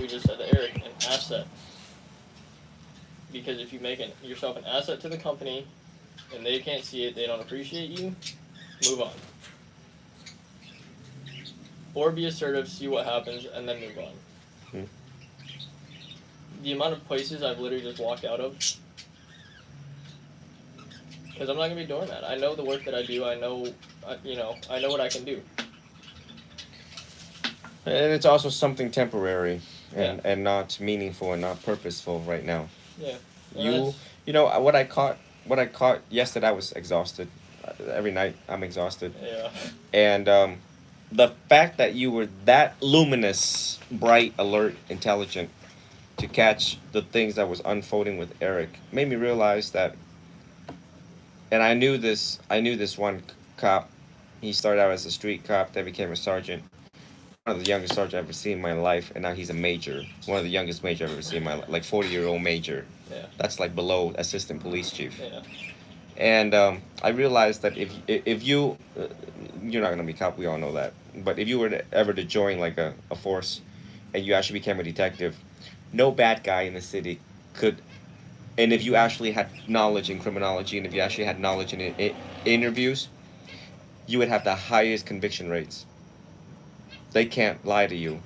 we just said to Eric, an asset. Because if you make yourself an asset to the company and they can't see it, they don't appreciate you, move on. Or be assertive, see what happens, and then move on. Hmm. The amount of places I've literally just walked out of, because I'm not gonna be a doormat. I know the work that I do. I know, I know what I can do. And it's also something temporary Yeah, and not meaningful and not purposeful right now. yeah. And You that's you know what I caught yesterday. I was exhausted. Every night I'm exhausted, yeah, and the fact that you were that luminous, bright, alert, intelligent to catch the things that was unfolding with Eric made me realize that. And I knew this one cop. He started out as a street cop, then became a sergeant. One of the youngest sergeants I've ever seen in my life, and now he's a major. One of the youngest major I've ever seen in my life, like 40-year-old major. yeah, That's like below assistant police chief. yeah, And I realized that if you you're not gonna be a cop, we all know that. But if you were ever to join like a force, and you actually became a detective, no bad guy in the city could. And if you actually had knowledge in criminology, and if you actually had knowledge in interviews, you would have the highest conviction rates. They can't lie to you.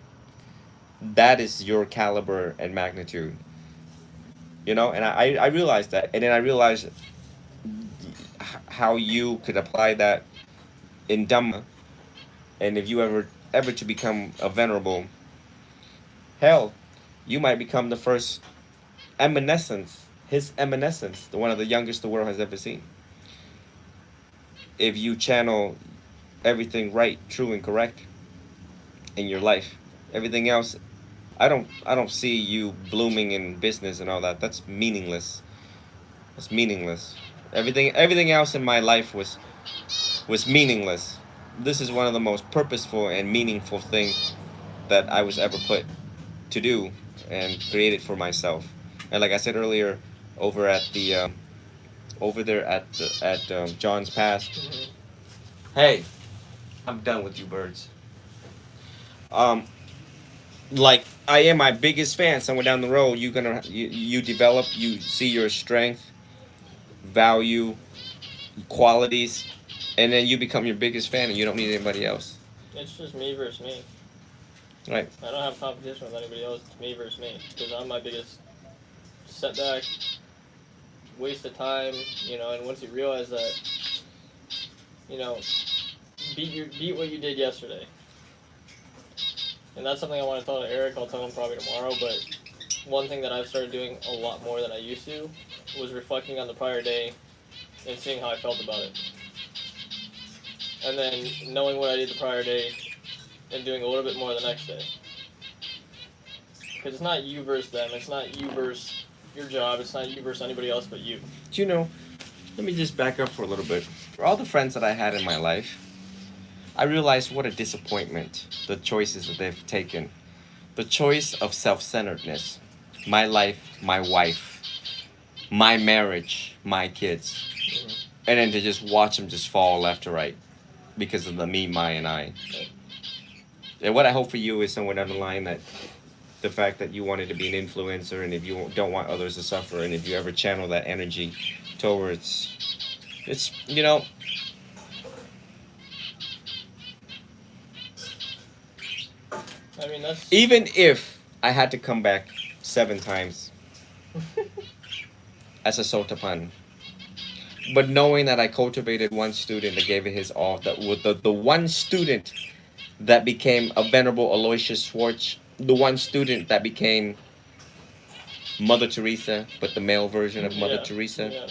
That is your caliber and magnitude. And I realized that, and then I realized how you could apply that in Dhamma, and if you ever to become a venerable, hell, you might become the first eminescence, his eminescence, the one of the youngest the world has ever seen. If you channel everything right, true, and correct in your life, everything else, I don't see you blooming in business and all that. That's meaningless. That's meaningless. Everything else in my life was meaningless. This is one of the most purposeful and meaningful thing that I was ever put to do and created for myself. And like I said earlier, over at the over there at John's Pass. hmm Hey, I'm done with you birds. Um, like I am my biggest fan. Somewhere down the road, you develop, you see your strength, value, qualities, and then you become your biggest fan, and you don't need anybody else. It's just me versus me. Right. I don't have competition with anybody else. It's me versus me because I'm my biggest setback, waste of time. And once you realize that, you know, beat what you did yesterday. And that's something I want to tell to Eric. I'll tell him probably tomorrow. But one thing that I've started doing a lot more than I used to was reflecting on the prior day and seeing how I felt about it. And then knowing what I did the prior day and doing a little bit more the next day. Because it's not you versus them. It's not you versus your job. It's not you versus anybody else but you. Do you know? Let me just back up for a little bit. For all the friends that I had in my life, I realized what a disappointment the choices that they've taken. The choice of self-centeredness. My life, my wife, my marriage, my kids. Mm-hmm. And then to just watch them just fall left to right because of the me, my, and I. And what I hope for you is somewhere down the line that the fact that you wanted to be an influencer, and if you don't want others to suffer, and if you ever channel that energy towards, it's, I mean, that's. even if I had to come back 7 times as a sotapan, but knowing that I cultivated one student that gave it his all, that with the one student that became a venerable Aloysius Schwartz, the one student that became Mother Teresa, but the male version of Mother Yeah. Teresa, Yeah.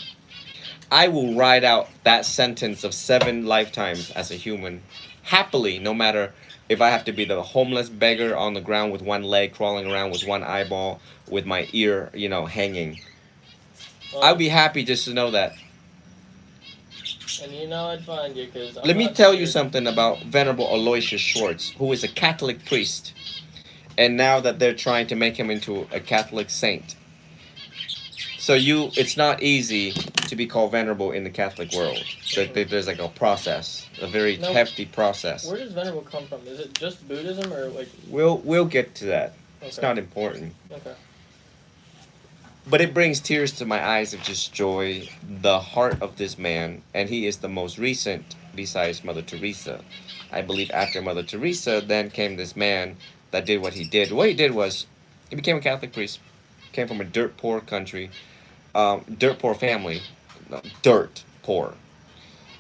I will ride out that sentence of 7 lifetimes as a human happily, no matter if I have to be the homeless beggar on the ground with one leg crawling around with one eyeball with my ear, hanging. I'd be happy just to know that. And I'd find you because I'm Let me not tell you scared. something about Venerable Aloysius Schwartz, who is a Catholic priest, and now that they're trying to make him into a Catholic saint. So it's not easy to be called venerable in the Catholic world. There's like a process, a very No. hefty process. Where does venerable come from? Is it just Buddhism or like? We'll get to that. It's Okay. not important. Okay. But it brings tears to my eyes of just joy, the heart of this man, and he is the most recent besides Mother Teresa. I believe after Mother Teresa, then came this man that did what he did. What he did was he became a Catholic priest, came from a dirt poor country, dirt poor family, no, dirt poor.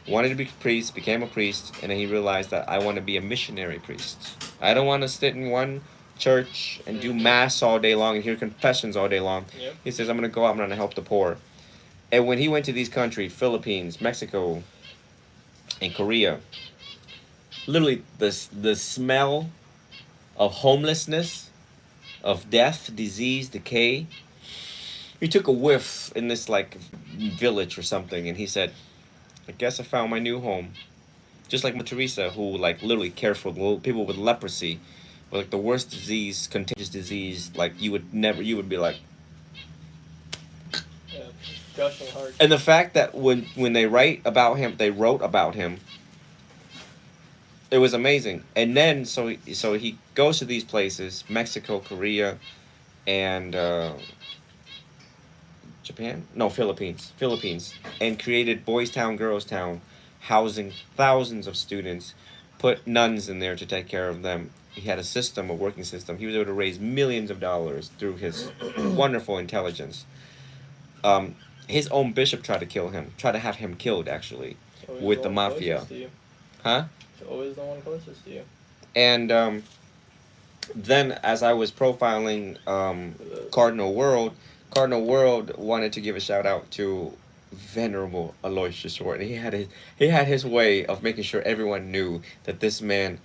Wanted to be a priest, became a priest, and then he realized that I want to be a missionary priest. I don't want to sit in one church and do Mhm. mass all day long and hear confessions all day long. Yep. He says, I'm going to go out, I'm going to help the poor. And when he went to these countries, Philippines, Mexico, and Korea, literally the smell of homelessness, of death, disease, decay, he took a whiff in this like village or something and he said, I guess I found my new home. Just like Mother Teresa, who like literally cared for people with leprosy, with like the worst disease, contagious disease. Like you would be like. Yeah. Gushing heart. And the fact that when they write about him, they wrote about him. It was amazing. And then so he goes to these places, Mexico, Korea, and Japan. No, Philippines, and created Boys Town, Girls Town, housing thousands of students, put nuns in there to take care of them. He had a system, a working system. He was able to raise millions of dollars through his wonderful intelligence. Um, his own bishop tried to kill him, tried to have him killed actually, So he's with the the one mafia, closest to you. huh? He's always the one closest to you. And then as I was profiling Cardinal World, Cardinal World wanted to give a shout out to Venerable Aloysius Short. He had his way of making sure everyone knew that this man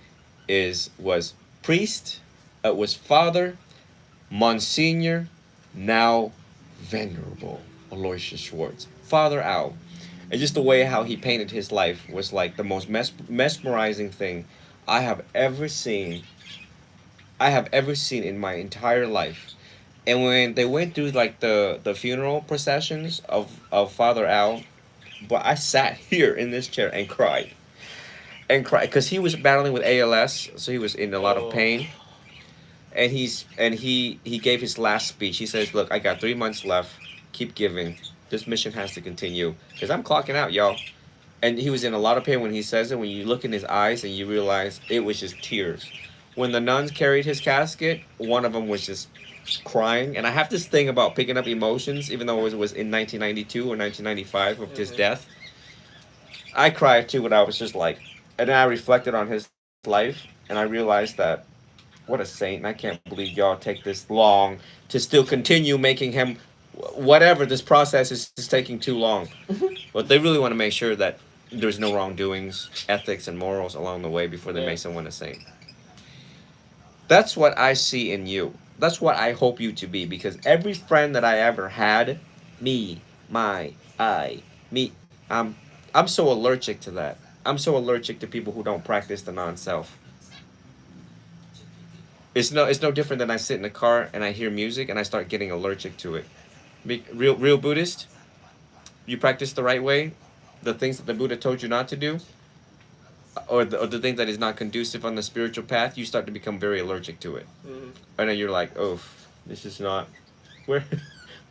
was priest, was father, Monsignor, now Venerable Aloysius Schwartz, Father Al. And just the way how he painted his life was like the most mesmerizing thing I have ever seen. I have ever seen in my entire life. And when they went through like the funeral processions of Father Al, but I sat here in this chair and cried because he was battling with ALS, so he was in a lot of Oh. pain. And he gave his last speech. He says, "Look, I got 3 months left. Keep giving. This mission has to continue because I'm clocking out, y'all." And he was in a lot of pain when he says it. When you look in his eyes and you realize it was just tears. When the nuns carried his casket, one of them was just crying. And I have this thing about picking up emotions, even though it was in 1992 or 1995 of his Mhm. death. I cried too, but I was just like, and then I reflected on his life, and I realized that what a saint. And I can't believe y'all take this long to still continue making him whatever. This process is taking too long. But they really want to make sure that there's no wrongdoings, ethics, and morals along the way before they Yeah. make someone a saint. That's what I see in you. That's what I hope you to be because every friend that I ever had, me, my, I, me, I'm I'm so allergic to that. I'm so allergic to people who don't practice the non-self. It's no different than I sit in a car and I hear music and I start getting allergic to it. Real Buddhist, you practice the right way, the things that the Buddha told you not to do, or the thing that is not conducive on the spiritual path, you start to become very allergic to it. Mhm. And then you're like, oh, this is not where.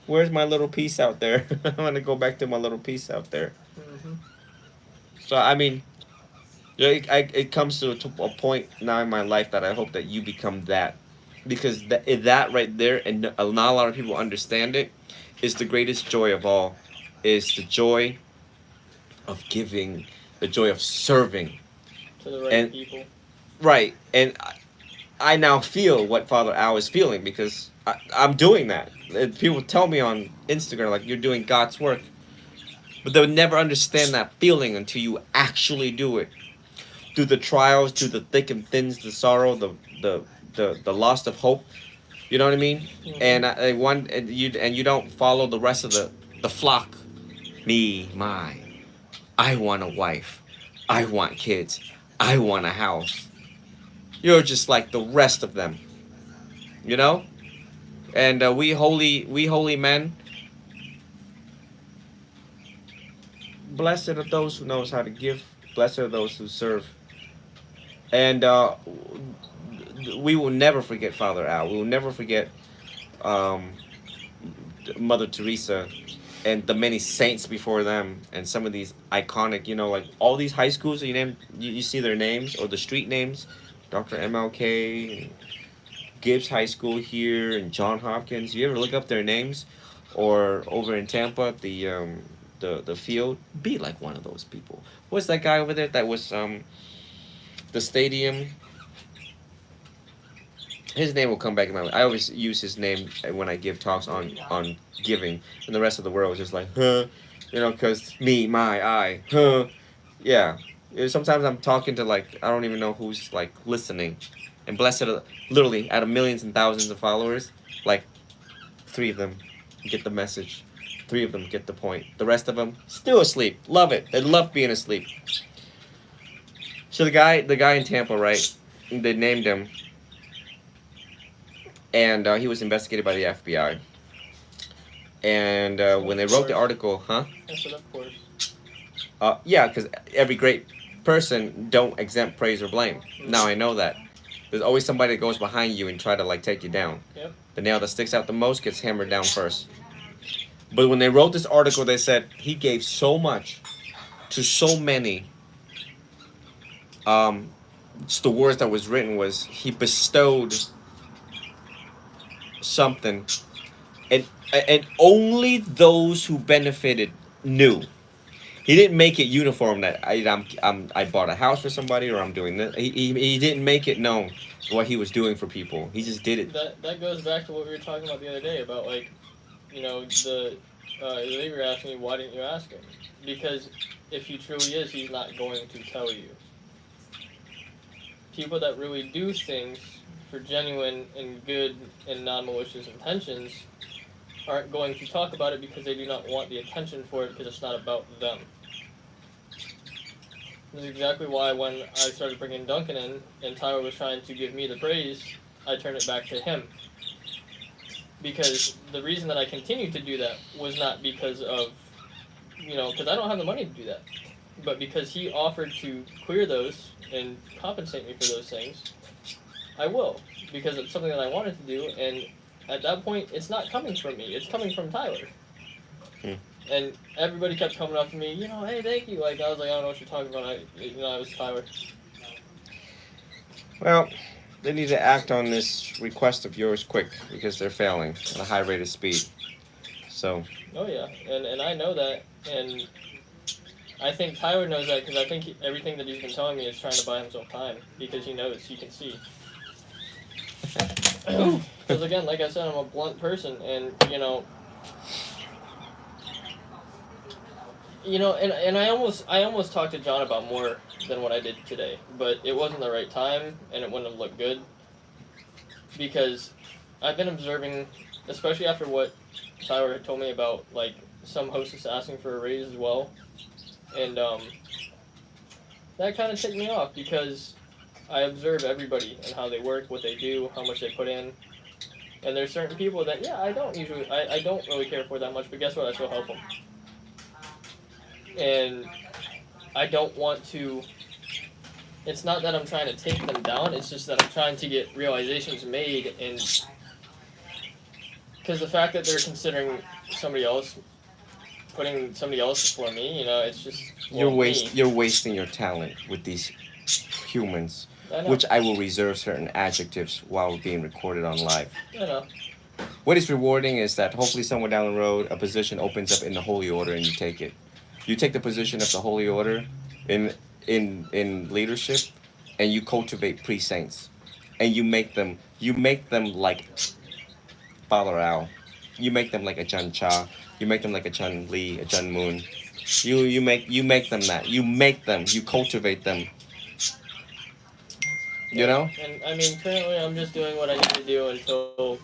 Where's my little piece out there? I want to go back to my little piece out there. Mhm. So I mean, yeah, it comes to a point now in my life that I hope that you become that, because that right there, and not a lot of people understand it, is the greatest joy of all, is the joy of giving, the joy of serving, To the right and people. right, and I now feel what Father Al is feeling because I'm doing that. And people tell me on Instagram like you're doing God's work, but they'll never understand that feeling until you actually do it through the trials, through the thick and thins, the sorrow, the loss of hope. You know what I mean? Mhm. And I one and you don't follow the rest of the flock. Me, my, I want a wife. I want kids. I want a house. You're just like the rest of them. You know? And we holy men, blessed are those who knows how to give. Blessed are those who serve. And we will never forget Father Al. We will never forget um, Mother Teresa and the many saints before them, and some of these iconic, like all these high schools that you see their names or the street names, Dr. MLK, and Gibbs High School here, and John Hopkins. You ever look up their names, or over in Tampa, the field? Be like one of those people. What's that guy over there that was the stadium? His name will come back in my mind. I always use his name when I give talks on giving, and the rest of the world is just like, huh, because me, my, I, huh, yeah. Sometimes I'm talking to like I don't even know who's like listening, and blessed are literally out of millions and thousands of followers, like 3 of them get the message, 3 of them get the point. The rest of them still asleep. Love it. They love being asleep. So the guy in Tampa, right? They named him, and he was investigated by the FBI. And when they wrote the article, huh? I said, of course. Yeah, because every great person don't exempt praise or blame. Now I know that. There's always somebody that goes behind you and try to like take you down. Yep. The nail that sticks out the most gets hammered down first. But when they wrote this article, they said he gave so much to so many. Just the words that was written was he bestowed something, and only those who benefited knew. He didn't make it uniform that I bought a house for somebody or I'm doing this. He didn't make it known what he was doing for people. He just did it. That goes back to what we were talking about the other day about like, they were asking me why didn't you ask him? Because if he truly is, he's not going to tell you. People that really do things for genuine and good and non-malicious intentions aren't going to talk about it because they do not want the attention for it because it's not about them. This is exactly why when I started bringing Duncan in and Tyler was trying to give me the praise, I turned it back to him. Because the reason that I continued to do that was not because of, because I don't have the money to do that, but because he offered to clear those and compensate me for those things, I will, because it's something that I wanted to do, and at that point, it's not coming from me, it's coming from Tyler. And everybody kept coming up to me, hey, thank you. Like, I was like, I don't know what you're talking about. I was Tyler. Well, they need to act on this request of yours quick because they're failing at a high rate of speed. So. Oh, yeah. And I know that. And I think Tyler knows that because I think everything that he's been telling me is trying to buy himself time because he knows, he can see. Because, again, like I said, I'm a blunt person. And, and I almost talked to John about more than what I did today, but it wasn't the right time, and it wouldn't have looked good, because I've been observing, especially after what Tyler had told me about, like, some hostess asking for a raise as well, and that kind of ticked me off, because I observe everybody and how they work, what they do, how much they put in, and there's certain people that, I don't really care for that much, but guess what, I still help them. And I don't want to, it's not that I'm trying to take them down, it's just that I'm trying to get realizations made, and because the fact that they're considering somebody else, putting somebody else before me, it's just, You're wasting your talent with these humans, which I will reserve certain adjectives while being recorded on live. I know. What is rewarding is that hopefully somewhere down the road, a position opens up in the Holy Order and you take it. You take the position of the Holy Order in leadership, and you cultivate pre-saints, and you make them like Father Al. You make them like a Chun Cha. You make them like a Chun Li, a Chun Moon. You make them that. You cultivate them. You know? And I mean, currently I'm just doing what I need to do until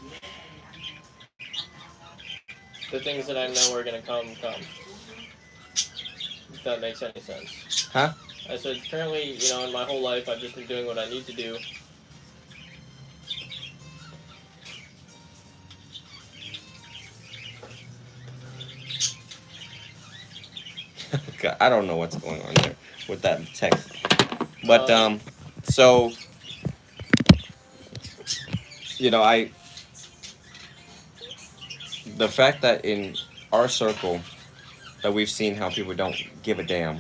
the things that I know are gonna come. If that makes any sense. Huh? I said currently, in my whole life I've just been doing what I need to do. God, I don't know what's going on there with that text. But so you know, the fact that in our circle that we've seen how people don't give a damn,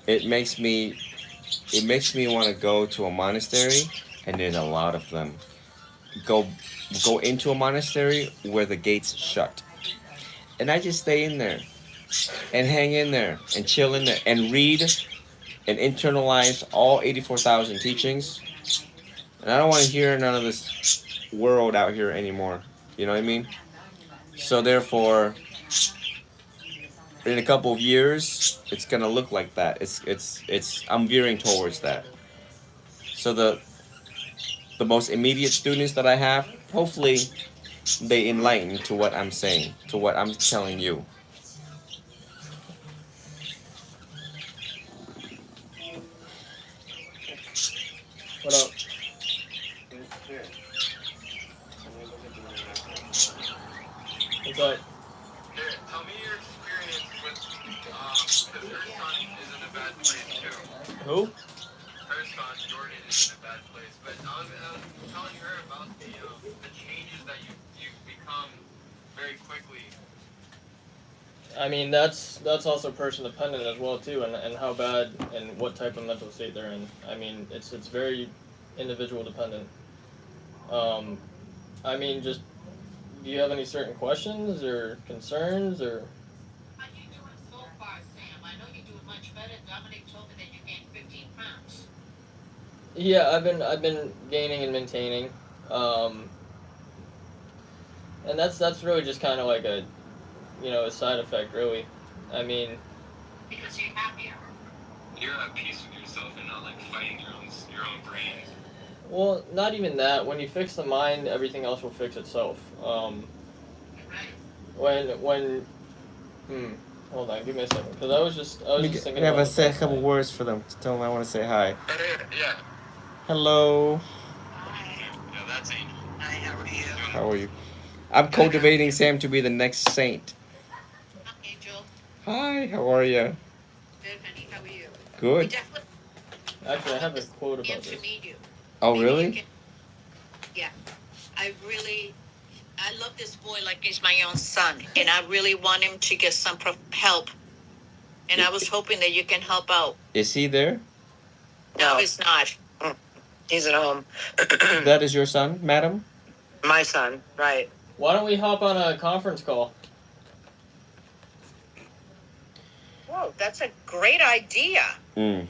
it makes me it makes me want to go to a monastery, and there's a lot of them. Go go into a monastery where the gates shut, and I just stay in there and hang in there and chill in there and read and internalize all 84,000 teachings. And I don't want to hear none of this world out here anymore. You know what I mean? So therefore, in a couple of years, it's gonna look like that. It's. I'm veering towards that. So the most immediate students that I have, hopefully, they enlighten to what I'm saying, to what I'm telling you. What up? What's up? Here, tell me your experience with, because her son is in a bad place too. Who? Her son, Jordan, is in a bad place. But I was telling her about the changes that you've become very quickly. I mean, that's also person dependent as well too, and how bad and what type of mental state they're in. I mean, it's very individual dependent. I mean, just do you have any certain questions or concerns or? How you doing so far, Sam? I know you're doing much better. Dominic told me that you gained 15 pounds. Yeah, I've been gaining and maintaining, and that's really just kind of like a, a side effect really. I mean, Because you're happier. You're at peace with yourself and not like fighting your own brain. well, not even that. When you fix the mind, everything else will fix itself. Right. When hold on, give me a second, because I was just thinking have about a say a last couple night. words for them. Tell them I want to say hi. Yeah. Hello. Hi. Yeah, that's Angel. Hi, how are you? How are you? I'm cultivating Sam to be the next saint. Hi, Angel. Hi. How are you? Good, honey. How are you? We Good. definitely Actually, I have a quote want about to this. meet you. Oh, Maybe you really? can- Yeah. I love this boy like he's my own son, and I really want him to get some help. And I was hoping that you can help out. Is he there? No, he's not. He's at home. That is your son, madam? My son, right. Why don't we hop on a conference call? Whoa, that's a great idea. Mm.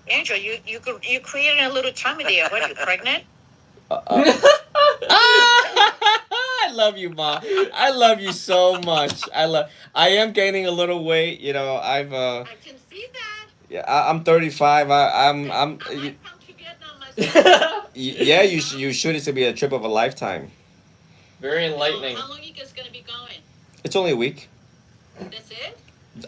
Angel, you created a little tummy there. What, are you pregnant? I love you, Ma. I love you so much. I am gaining a little weight. I can see that. Yeah. I'm 35. I might come to Vietnam myself. Yeah. You should. It's gonna be a trip of a lifetime. Very enlightening. How long you guys gonna be going? It's only a week. That's it?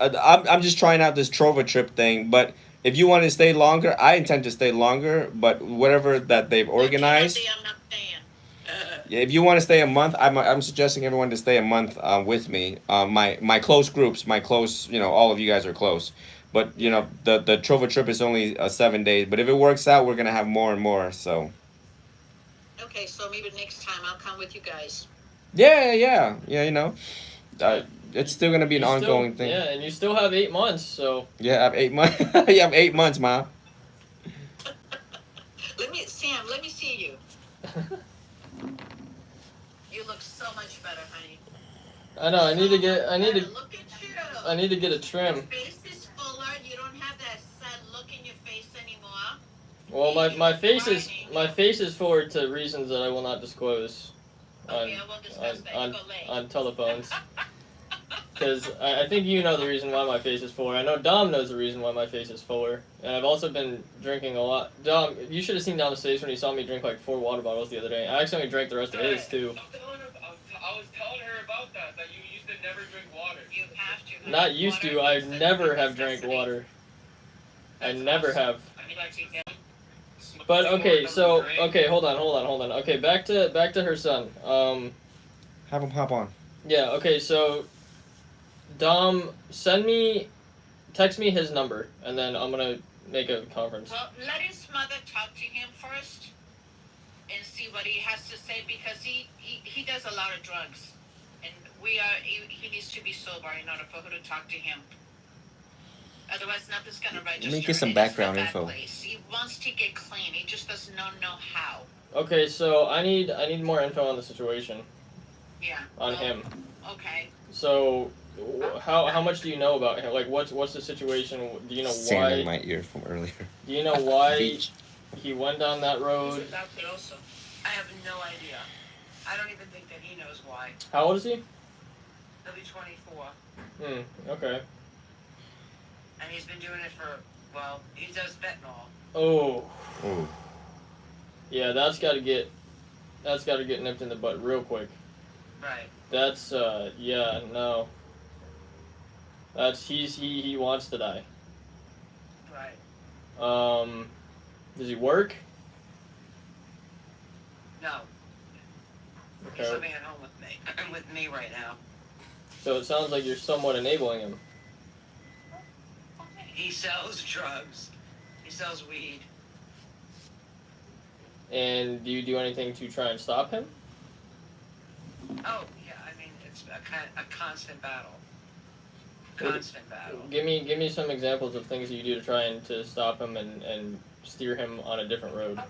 I'm just trying out this Trova trip thing, but if you want to stay longer, I intend to stay longer. But whatever that they've organized, I'm not staying. yeah, if you want to stay a month, I'm suggesting everyone to stay a month with me. My close groups, my close, all of you guys are close. But the Trova trip is only 7 days. But if it works out, we're gonna have more and more. So Okay, so maybe next time I'll come with you guys. yeah. It's still gonna be an You ongoing thing. Yeah, and you still have 8 months, so Yeah, I have 8 months. You have 8 months, Ma. Sam, let me see you. You look so much better, honey. I know. I need to get Look at you. a trim. Your face is fuller. You don't have that sad look in your face anymore. Well, my face is forward to reasons that I will not disclose on Okay, I won't discuss that. on, You go late. on telephones. Because I think you know the reason why my face is fuller. I know Dom knows the reason why my face is fuller. And I've also been drinking a lot. Dom, you should have seen Dom's face when he saw me drink like 4 water bottles the other day. I accidentally drank the rest of his too. I was telling her about that you used to never drink water. You have to. honey. Not used to. I Water is never a have drank necessity. water. I That's never awesome. have. I mean, like, But okay, so hold on. Okay, back to her son. Have him hop on. Yeah. Okay, so Dom, text me his number, and then I'm gonna make a conference. Well, let his mother talk to him first, and see what he has to say, because he does a lot of drugs, and he needs to be sober in order for her to talk to him. Otherwise, nothing's gonna register. Let me get some And it's background a bad info. place. He wants to get clean. He just does not know how. Okay, so I need more info on the situation Yeah. on well, him. Okay. So, how much do you know about him? Like, what's the situation? Do you know Sand in why? my ear from earlier. Do you know why Beach. he went down that He's road? adopted also. I have no idea. I don't even think that he knows why. How old is he? He'll be 24. Okay. And he's been doing it for, well, he does fentanyl. Oh. Ooh. Yeah, that's got to get nipped in the butt real quick. Right. That's yeah, no. That's he wants to die. Right. Does he work? No. He's Okay. living at home with me. With me right now. So it sounds like you're somewhat enabling him. He sells drugs. He sells weed. And do you do anything to try and stop him? Oh, yeah, I mean, it's a constant battle. What- Constant battle. Give me some examples of things that you do to try and to stop him and steer him on a different road.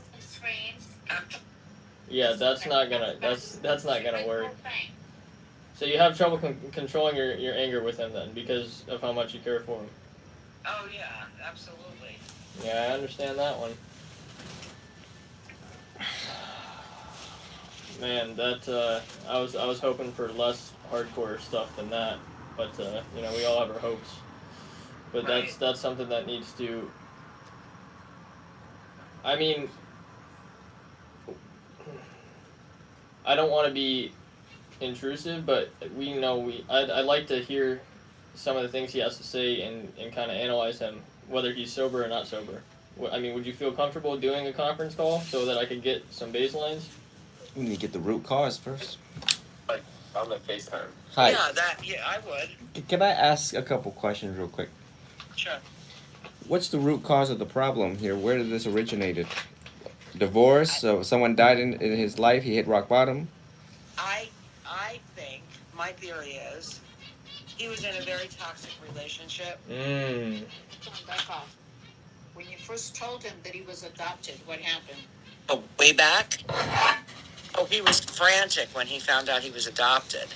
Yeah, that's not gonna work. So you have trouble controlling your anger with him then because of how much you care for him. Oh, yeah, absolutely. Yeah, I understand that one. Man, that I was hoping for less hardcore stuff than that, but you know, we all have our hopes. But Right. that's something that needs to. I mean, I don't want to be intrusive, but I'd like to hear some of the things he has to say and kind of analyze him, whether he's sober or not sober. I mean, would you feel comfortable doing a conference call so that I could get some baselines? We need to get the root cause first. On the FaceTime. Hi. Yeah, I would. Can I ask a couple questions real quick? Sure. What's the root cause of the problem here? Where did this originated? Divorce? So someone died in his life. He hit rock bottom. I think, my theory is, he was in a very toxic relationship. Back off. When you first told him that he was adopted, what happened? Oh, way back? Oh, he was frantic when he found out he was adopted.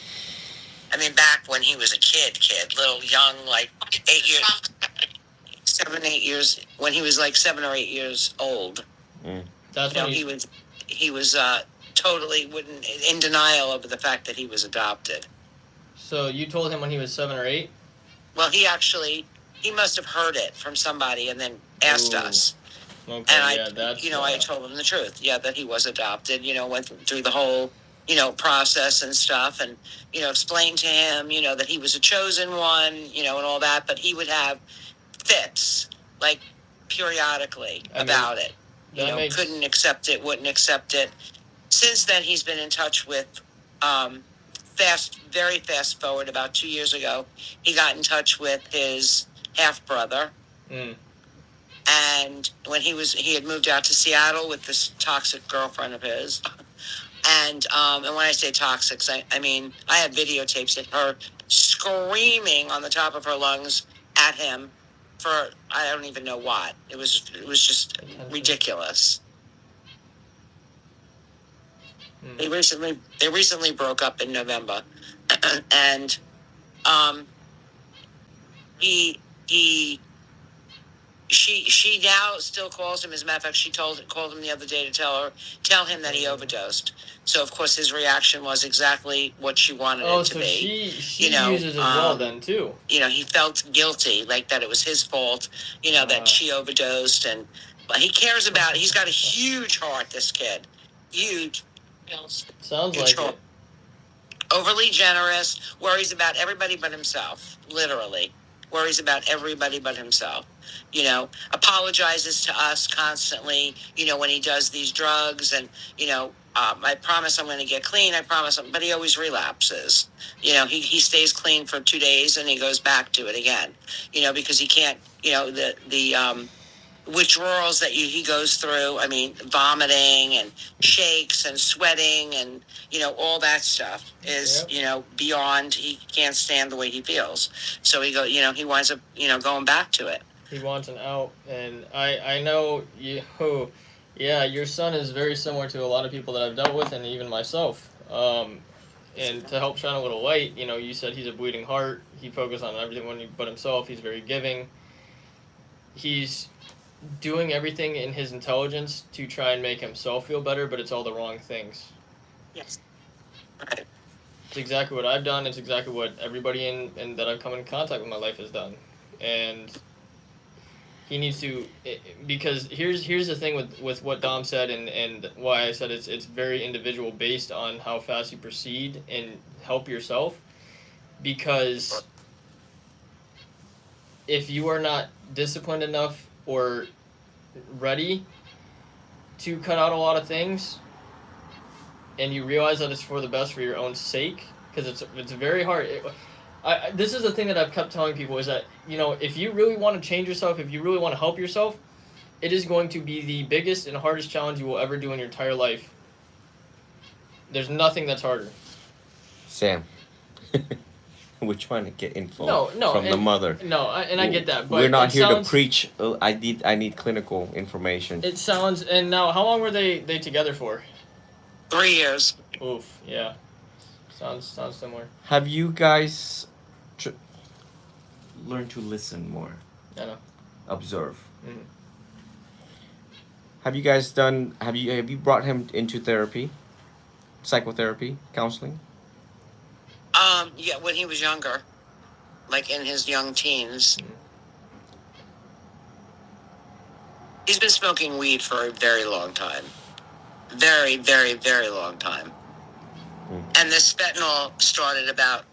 I mean, back when he was a kid, little young, like 8 years, 7, 8 years, when he was like 7 or 8 years old. That's You know, when he was totally in denial of the fact that he was adopted. So you told him when he was 7 or 8? Well, he must have heard it from somebody and then asked Ooh. us. Okay, And yeah, that's. I told him the truth. Yeah, that he was adopted. Went through the whole, process and stuff, and explained to him, that he was a chosen one, and all that. But he would have fits, like periodically about it. Couldn't accept it, wouldn't accept it. Since then, he's been in touch with, very fast forward. About 2 years ago, he got in touch with his half brother. And when he had moved out to Seattle with this toxic girlfriend of his. And when I say toxic, I mean, I have videotapes of her screaming on the top of her lungs at him for, I don't even know what. It was just ridiculous. They recently broke up in November. And she now still calls him. As a matter of fact, she called him the other day to tell him that he overdosed. So of course his reaction was exactly what she wanted it to so be. she uses as well then too. He felt guilty, like that it was his fault. That she overdosed, but he cares about. He's got a huge heart. This kid, huge. Sounds like it. Overly generous, worries about everybody but himself. Literally, worries about everybody but himself. Apologizes to us constantly. When he does these drugs, and I promise I'm going to get clean. I promise, but he always relapses. He stays clean for 2 days and he goes back to it again. Because he can't. withdrawals that he goes through. I mean, vomiting and shakes and sweating and, all that stuff is, Yep. beyond, he can't stand the way he feels. So he winds up, going back to it. He wants an out, and I know you. Yeah, your son is very similar to a lot of people that I've dealt with, and even myself. And to help shine a little light, you said he's a bleeding heart. He focuses on everything but himself. He's very giving. He's doing everything in his intelligence to try and make himself feel better, but it's all the wrong things. Yes. Right. It's exactly what I've done. It's exactly what everybody in that I've come in contact with my life has done, and he needs to, because here's the thing with what Dom said, and why I said it's very individual based on how fast you proceed and help yourself, because if you are not disciplined enough or ready to cut out a lot of things, and you realize that it's for the best for your own sake, because it's very hard. This is the thing that I've kept telling people is that, if you really want to change yourself, if you really want to help yourself, it is going to be the biggest and hardest challenge you will ever do in your entire life. There's nothing that's harder. Sam, we're trying to get info No, from the mother. No, I get that, but we're not here sounds, to preach. I need clinical information. It sounds, and now, how long were they together for? 3 years. Oof, yeah. Sounds similar. Have you guys learned to listen more? I know. Observe. Mhm. Have you guys done? Have you brought him into therapy, psychotherapy, counseling? Yeah, when he was younger, like in his young teens. He's been smoking weed for a very long time. Very, very, very long time. And this fentanyl started about,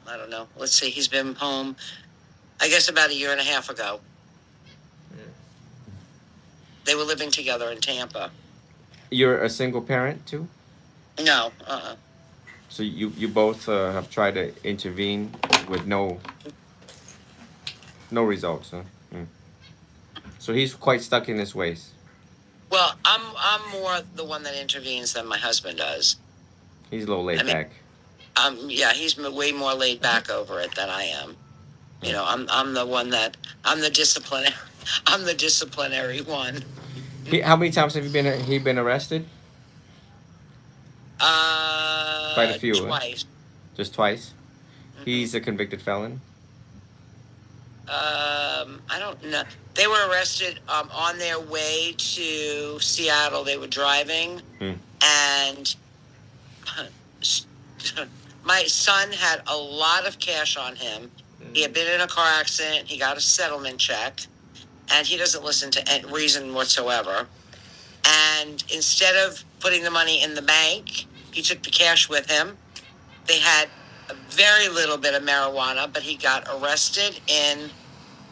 I don't know, let's see, he's been home, I guess about 1.5 years ago. They were living together in Tampa. You're a single parent too? No, So you both have tried to intervene with no results, huh? So he's quite stuck in his ways. Well, I'm more the one that intervenes than my husband does. He's a little laid back. Yeah, he's way more laid back over it than I am. I'm the one that I'm the disciplinary. I'm the disciplinary one. How many times have he been arrested? Quite a few. Twice. Just twice. Mm-hmm. He's a convicted felon. I don't know. They were arrested on their way to Seattle. They were driving, and my son had a lot of cash on him. He had been in a car accident. He got a settlement check, and he doesn't listen to any reason whatsoever. And instead of putting the money in the bank, he took the cash with him. They had a very little bit of marijuana, but he got arrested in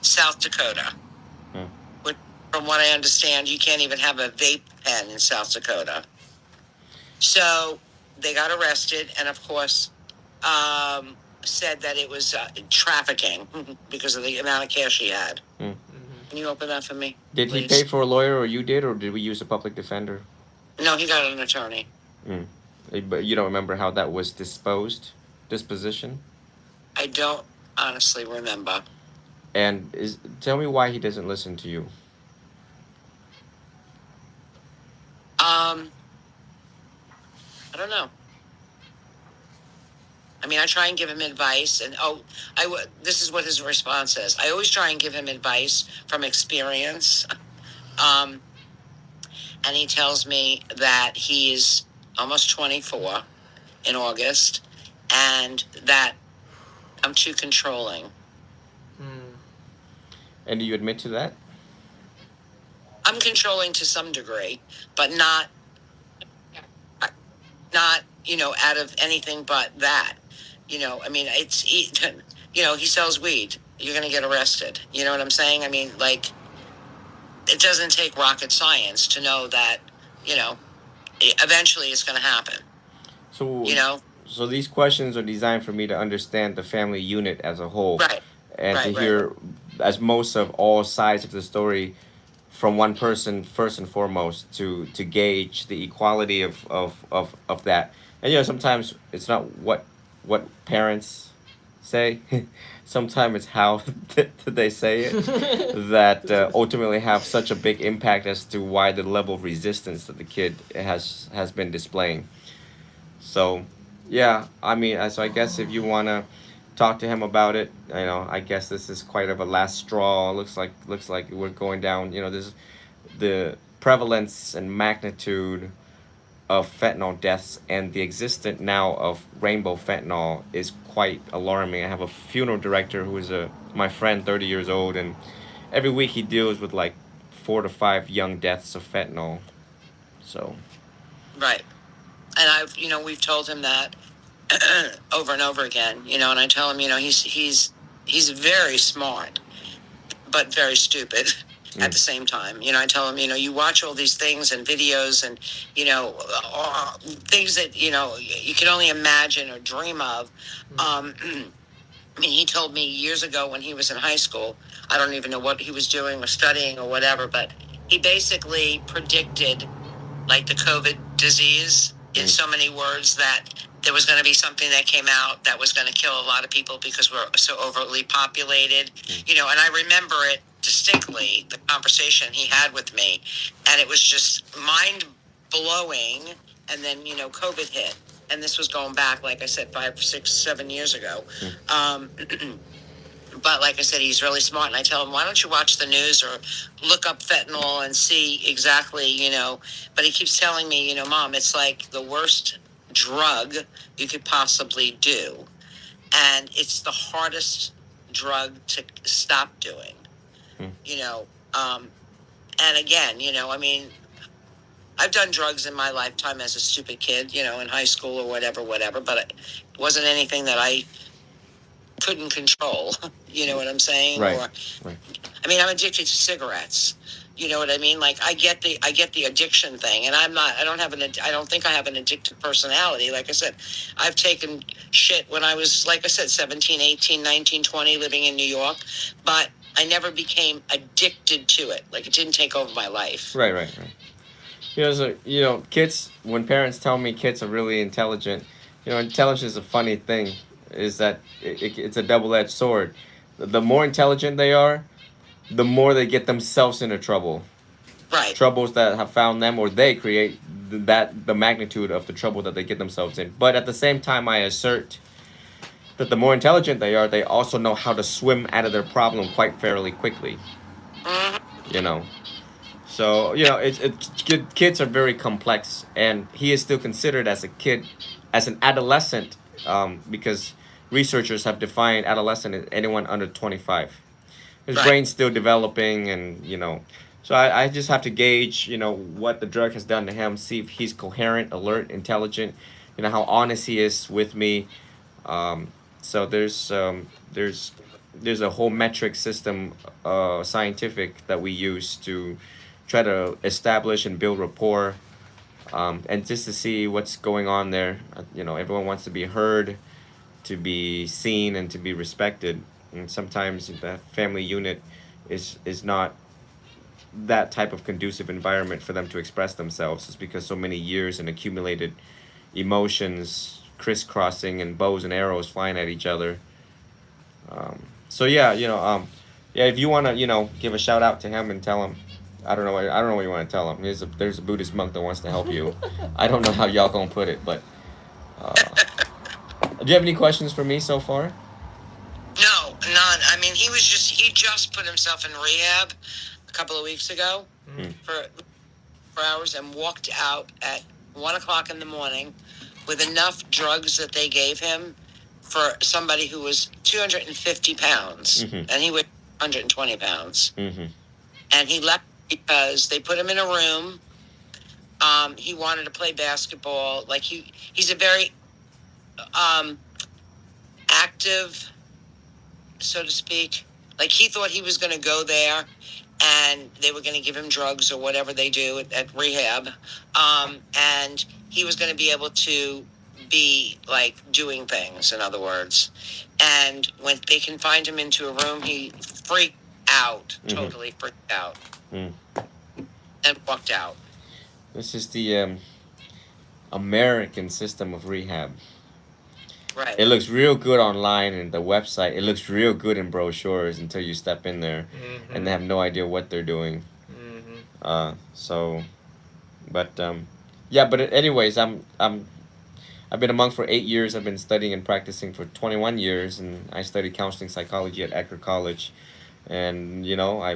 South Dakota. Which, from what I understand, you can't even have a vape pen in South Dakota. So they got arrested, and of course, said that it was trafficking because of the amount of cash he had. Can you open that for me? Did please? he pay for a lawyer, or you did, or did we use a public defender? No, he got an attorney. But you don't remember how that was disposition? I don't honestly remember. And tell me why he doesn't listen to you. I don't know. I mean, I try and give him advice, and this is what his response is. I always try and give him advice from experience. And he tells me that he's almost 24 in August, and that I'm too controlling. And do you admit to that? I'm controlling to some degree, but not out of anything but that. I mean, he sells weed. You're going to get arrested. You know what I'm saying? I mean, like, it doesn't take rocket science to know that, eventually it's going to happen. So these questions are designed for me to understand the family unit as a whole. Right. And to hear, as most of all sides of the story, from one person first and foremost to gauge the equality of that. And sometimes it's not what parents say. Sometimes it's how they say it that ultimately have such a big impact as to why the level of resistance that the kid has been displaying. So, yeah, I mean, so I guess if you wanna talk to him about it, I guess this is quite of a last straw. Looks like we're going down. This the prevalence and magnitude of fentanyl deaths and the existence now of rainbow fentanyl is quite alarming. I have a funeral director who is my friend, 30 years old, and every week he deals with like 4 to 5 young deaths of fentanyl. So. Right. And we've told him that over and over again, and I tell him, he's very smart, but very stupid at the same time. I tell him, you watch all these things and videos and, things that, you can only imagine or dream of. I mean, he told me years ago when he was in high school, I don't even know what he was doing or studying or whatever, but he basically predicted like the COVID disease in so many words that there was going to be something that came out that was going to kill a lot of people because we're so overly populated, and I remember it distinctly, the conversation he had with me, and it was just mind blowing. And then, COVID hit, and this was going back, like I said, 5, 6, 7 years ago. But like I said, he's really smart, and I tell him, why don't you watch the news or look up fentanyl and see exactly, But he keeps telling me, Mom, it's like the worst drug you could possibly do. And it's the hardest drug to stop doing, And again, I mean, I've done drugs in my lifetime as a stupid kid, in high school or whatever, but it wasn't anything that I couldn't control. You know what I'm saying? Right. Or, I mean, I'm addicted to cigarettes. You know what I mean? Like I get the addiction thing, and I don't think I have an addictive personality. Like I said, I've taken shit when I was, like I said, 17, 18, 19, 20, living in New York, but I never became addicted to it. Like it didn't take over my life. Right. So kids. When parents tell me kids are really intelligent, intelligence is a funny thing. Is that it's a double-edged sword. The more intelligent they are, the more they get themselves into trouble. Right. Troubles that have found them, or they create the magnitude of the trouble that they get themselves in. But at the same time, I assert that the more intelligent they are, they also know how to swim out of their problem quite fairly quickly. So kids are very complex, and he is still considered as a kid, as an adolescent, because researchers have defined adolescent as anyone under 25. His brain's still developing, and so I just have to gauge what the drug has done to him, see if he's coherent, alert, intelligent, how honest he is with me. So there's a whole metric system, scientific, that we use to try to establish and build rapport, and just to see what's going on there. Everyone wants to be heard, to be seen, and to be respected. And sometimes the family unit is not that type of conducive environment for them to express themselves. It's because so many years and accumulated emotions crisscrossing and bows and arrows flying at each other. So yeah, if you want to give a shout out to him and tell him, I don't know what you want to tell him. There's a Buddhist monk that wants to help you. I don't know how y'all gonna put it, but do you have any questions for me so far? No, none. I mean, he just put himself in rehab a couple of weeks ago for hours, and walked out at 1:00 in the morning with enough drugs that they gave him for somebody who was 250 pounds, and he weighed 120 pounds. And he left because they put him in a room. He wanted to play basketball. Like he's a very active, so to speak. Like he thought he was going to go there and they were going to give him drugs or whatever they do at rehab. And he was going to be able to be like doing things, in other words. And when they confined him into a room, he freaked out, totally freaked out. and walked out. This is the American system of rehab. Right. It looks real good online and the website. It looks real good in brochures until you step in there, and they have no idea what they're doing. So, but yeah. But anyways, I've been a monk for 8 years. I've been studying and practicing for 21 years, and I studied counseling psychology at Ecker College, and I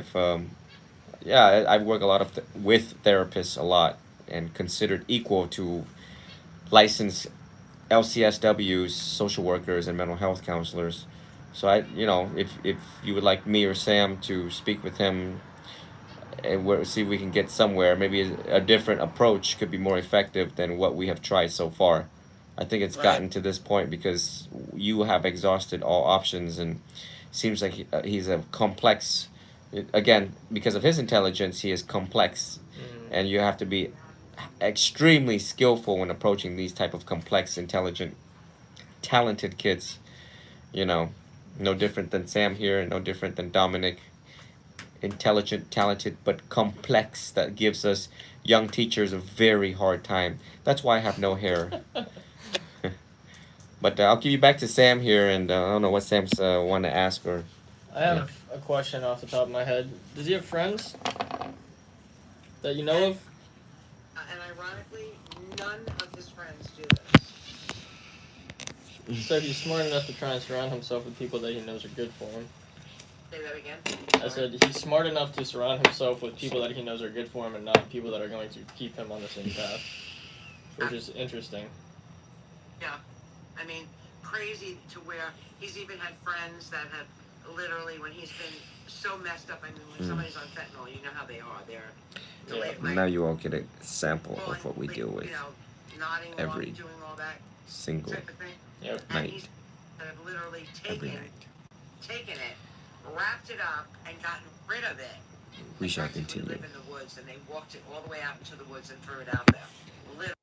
work a lot with therapists a lot, and considered equal to licensed LCSWs, social workers, and mental health counselors. So if you would like me or Sam to speak with him and see if we can get somewhere, maybe a different approach could be more effective than what we have tried so far. I think it's gotten to this point because you have exhausted all options, and seems like he's a complex. Again, because of his intelligence, he is complex, and you have to be extremely skillful when approaching these type of complex, intelligent, talented kids. No different than Sam here, no different than Dominic. Intelligent, talented, but complex. That gives us young teachers a very hard time. That's why I have no hair. But I'll give you back to Sam here, and I don't know what Sam's want to ask or. I have a question off the top of my head. Does he have friends that you know of? And ironically, none of his friends do this. So he's smart enough to try and surround himself with people that he knows are good for him. Say that again? I said he's smart enough to surround himself with people that he knows are good for him and not people that are going to keep him on the same path, which is interesting. Yeah. I mean, crazy to where he's even had friends that have literally, when he's been so messed up, I mean, when somebody's on fentanyl, you know how they are. They're delayed, Now you all get a sample pulling, of what we deal with nodding every along, doing all that single type of thing. Yep. And night. he's that have literally Every taken night. it, wrapped it up, and gotten rid of it. We shall Practically continue. live in the woods, and they walked it all the way out into the woods and threw it out there. Literally.